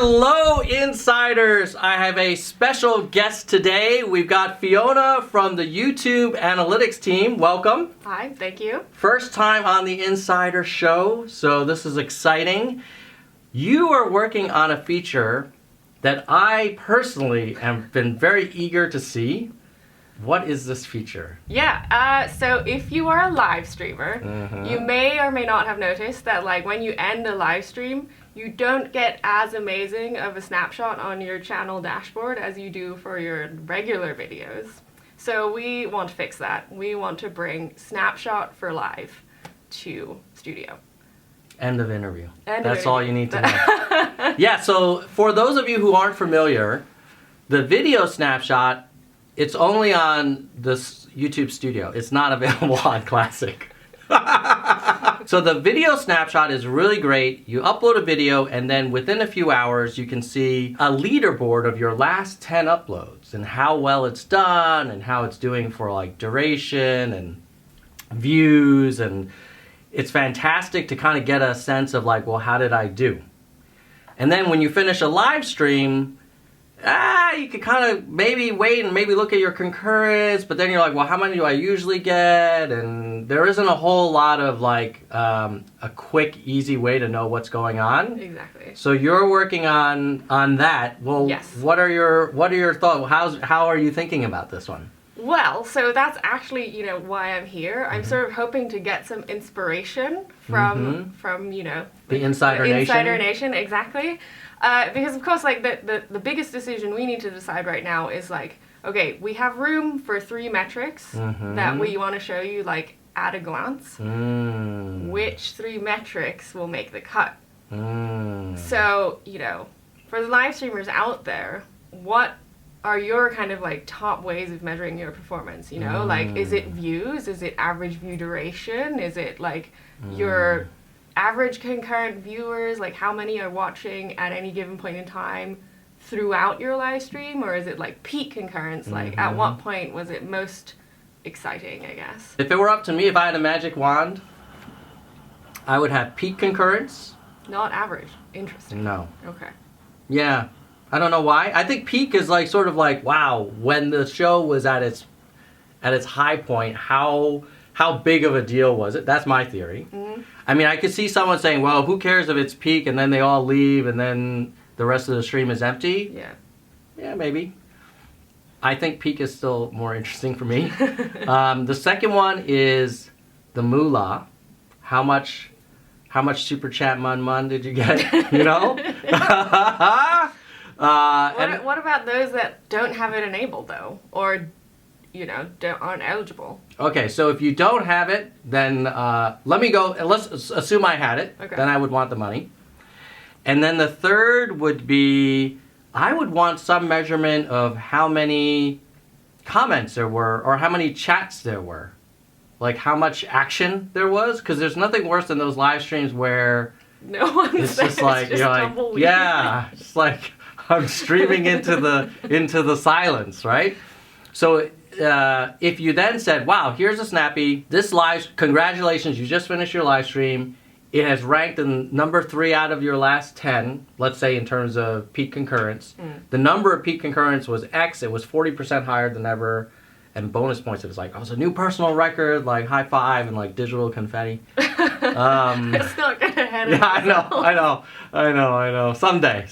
Hello, Insiders! I have a special guest today. We've got Fiona from the YouTube Analytics team. Welcome. Hi, thank you. First time on the Insider show, so this is exciting. You are working on a feature that I personally have been very eager to see. What is this feature? Yeah, so if you are a live streamer, you may or may not have noticed that like when you end a live stream, you don't get as amazing of a snapshot on your channel dashboard as you do for your regular videos. So we want to fix that. We want to bring Snapshot for Live to Studio. End of interview. That's all you need to know. Yeah, so for those of you who aren't familiar, the video snapshot, it's only on this YouTube Studio. It's not available on Classic. So the video snapshot is really great. You upload a video and then within a few hours you can see a leaderboard of your last 10 uploads and how well it's done and how it's doing for like duration and views, and it's fantastic to kind of get a sense of like, well, how did I do? And then when you finish a live stream, you could kind of maybe wait and maybe look at your concurrence, but then you're like, well, how many do I usually get? And there isn't a whole lot of like a quick, easy way to know what's going on. Exactly. So you're working on that. Well, yes. What are your thoughts? How are you thinking about this one? Well, so that's actually, why I'm here. I'm sort of hoping to get some inspiration from the Insider Nation. Insider Nation, exactly. Because of course, like the biggest decision we need to decide right now is like, okay, we have room for 3 metrics that we want to show you like at a glance. Which 3 metrics will make the cut? So, for the live streamers out there, what are your kind of like top ways of measuring your performance? Like, is it views? Is it average view duration? Is it like your average concurrent viewers, like how many are watching at any given point in time throughout your live stream? Or is it like peak concurrence? Like at what point was it most exciting, I guess? If it were up to me, if I had a magic wand, I would have peak concurrence. Not average. Interesting. No. Okay. Yeah. I don't know why. I think peak is like sort of like, wow, when the show was at its high point, how big of a deal was it? That's my theory. I mean, I could see someone saying, well, who cares if it's peak and then they all leave and then the rest of the stream is empty? Yeah. Yeah, maybe. I think peak is still more interesting for me. The second one is the moolah. How much super chat mun did you get? What about those that don't have it enabled though, or aren't eligible? Okay, so if you don't have it, then let's assume I had it. Okay. Then I would want the money. And then the third would be, I would want some measurement of how many comments there were or how many chats there were. Like how much action there was, because there's nothing worse than those live streams where no one's it's there, just like, it's just yeah, it's like I'm streaming into the silence, right? So if you then said, wow, here's a snappy, congratulations, you just finished your live stream. It has ranked in number 3 out of your last 10, let's say in terms of peak concurrence. The number of peak concurrence was X, it was 40% higher than ever. And bonus points, it was like, oh, it's a new personal record, like high five and like digital confetti. It's not gonna head. Yeah, I know. Someday.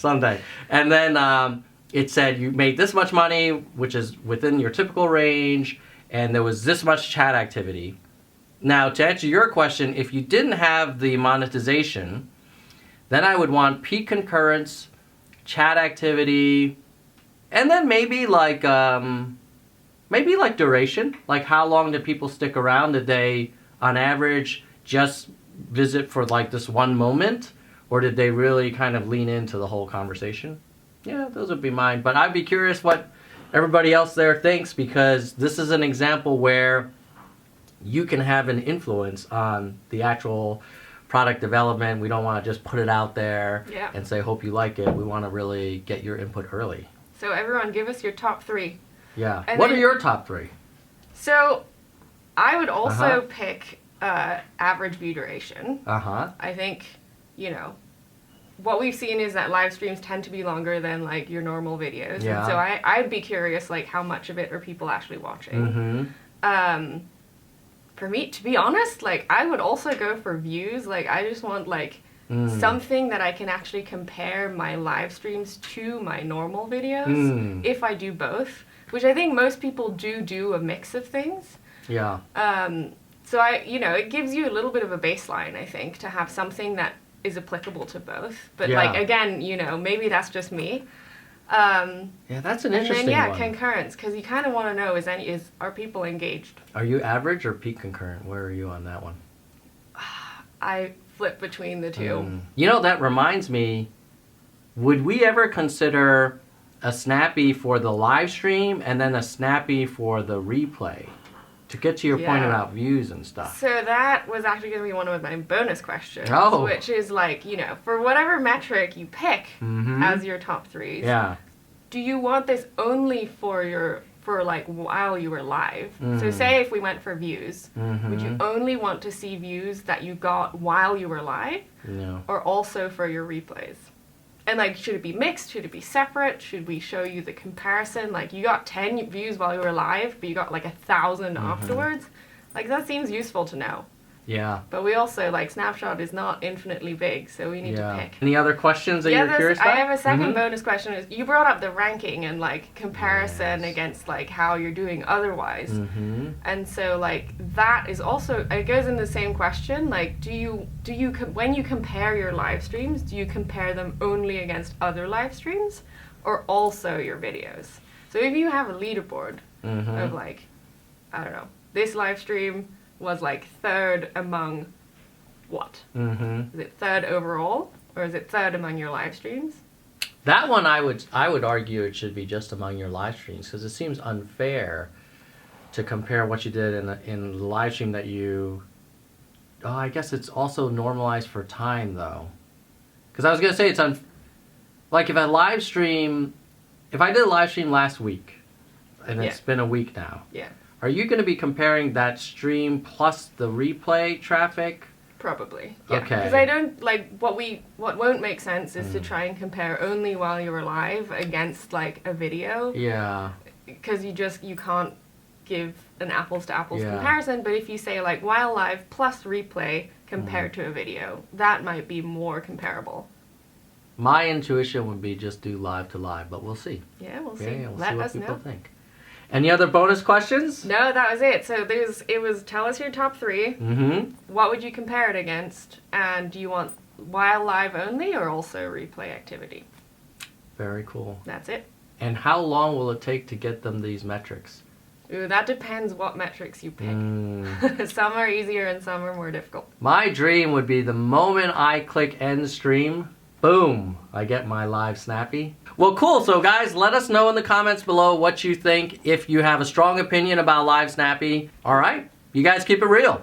And then it said you made this much money, which is within your typical range, and there was this much chat activity. Now, to answer your question, if you didn't have the monetization, then I would want peak concurrence, chat activity, and then maybe like duration. Like how long did people stick around? Did they, on average, just visit for like this one moment? Or did they really kind of lean into the whole conversation? Yeah, those would be mine. But I'd be curious what everybody else there thinks, because this is an example where you can have an influence on the actual product development. We don't want to just put it out there and say, hope you like it. We want to really get your input early. So everyone, give us your top 3. Yeah. And what are your top 3? So I would also pick average view duration. I think, what we've seen is that live streams tend to be longer than like your normal videos. Yeah. And so I'd be curious like how much of it are people actually watching. For me, to be honest, like I would also go for views. Like I just want like something that I can actually compare my live streams to my normal videos if I do both, which I think most people do a mix of things. Yeah. So it gives you a little bit of a baseline, I think, to have something that is applicable to both. But like again, maybe that's just me. Yeah, that's an interesting one. And then concurrence, because you kind of want to know are people engaged? Are you average or peak concurrent? Where are you on that one? I flip between the two. That reminds me, would we ever consider a snappy for the live stream and then a snappy for the replay? To get to your point about views and stuff. So that was actually going to be one of my bonus questions. Oh. Which is like, for whatever metric you pick as your top threes. Yeah. Do you want this only for like while you were live? So say if we went for views, would you only want to see views that you got while you were live? No. Or also for your replays? And like, should it be mixed? Should it be separate? Should we show you the comparison? Like, you got 10 views while you were live, but you got like 1,000 afterwards. Like, that seems useful to know. Yeah. But we also, like, Snapshot is not infinitely big, so we need to pick. Any other questions that you're curious about? I have a second bonus question. Is you brought up the ranking and, like, comparison against, like, how you're doing otherwise. And so, like, that is also, it goes in the same question. Like, when you compare your live streams, do you compare them only against other live streams or also your videos? So if you have a leaderboard of, like, I don't know, this live stream was like third among what? Is it third overall, or is it third among your live streams? That one I would argue it should be just among your live streams, because it seems unfair to compare what you did in the live stream that you. Oh, I guess it's also normalized for time though, because I was gonna say like if I did a live stream last week, and it's been a week now. Yeah. Are you going to be comparing that stream plus the replay traffic? Probably. Yeah. Okay. Because I don't like what won't make sense is to try and compare only while you were live against like a video. Yeah. Because you can't give an apples to apples comparison. But if you say like while live plus replay compared to a video, that might be more comparable. My intuition would be just do live to live, but we'll see. Yeah, we'll see. Yeah, we'll Let see what us people know. think. Any other bonus questions? No, that was it. So it was tell us your top three. What would you compare it against? And do you want while live only or also replay activity? Very cool. That's it. And how long will it take to get them these metrics? Ooh, that depends what metrics you pick. Some are easier and some are more difficult. My dream would be the moment I click end stream, boom, I get my live snappy. Well, cool. So guys, let us know in the comments below what you think, if you have a strong opinion about live snappy. All right, you guys keep it real.